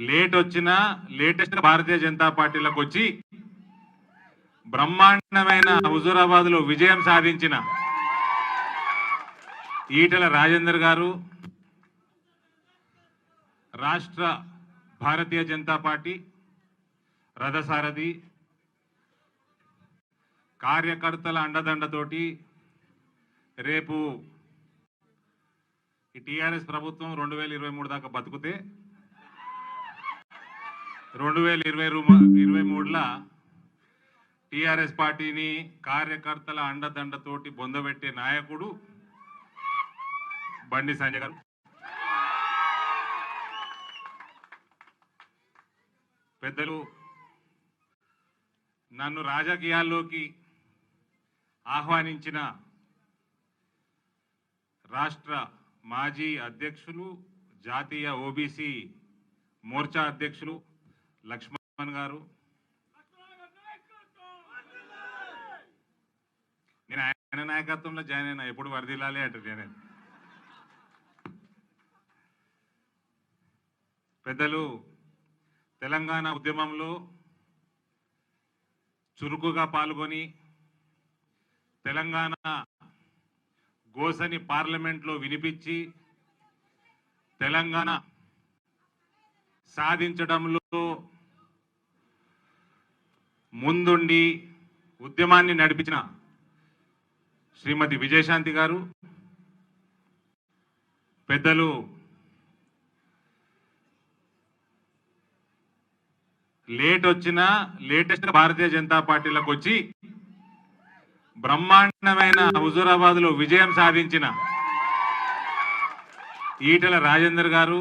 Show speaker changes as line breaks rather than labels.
Late వచ్చినా latest Bharatiya Janata పార్టీలకు వచ్చి బ్రహ్మాండమైన హుజూరాబాద్ లో విజయం సాధించిన ఈటెల రాజేందర్ గారు రాష్ట్ర భారతీయ జనతా పార్టీ రథసారథి కార్యకర్తల అండదండతోటి రేపు ఈ టీఆర్ఎస్ ప్రభుత్వం 2023 దాకా బతుకుతే 2023లా టీఆర్ఎస్ పార్టీని కార్యకర్తల అండదండతోటి బొందబెట్టే నాయకుడు బండి సంజయ్ గారు. పెద్దలు నన్ను రాజకీయాల్లోకి ఆహ్వానించిన రాష్ట్ర మాజీ అధ్యక్షులు జాతీయ ఓబీసీ మోర్చా అధ్యక్షులు లక్ష్మణ్ గారు, నేను ఆయన నాయకత్వంలో జాయిన్ అయినా, ఎప్పుడు వరదిల్లాలి అంటే నేను. పెద్దలు తెలంగాణ ఉద్యమంలో చురుకుగా పాల్గొని తెలంగాణ గోసని పార్లమెంట్లో వినిపించి తెలంగాణ సాధించడంలో ముందుండి ఉద్యమాన్ని నడిపించిన శ్రీమతి విజయశాంతి గారు, పెద్దలు లేట్ వచ్చినా లేటెస్ట్ భారతీయ జనతా పార్టీలకు వచ్చి బ్రహ్మాండమైన హుజూరాబాద్ లో విజయం సాధించిన ఈటెల రాజేందర్ గారు,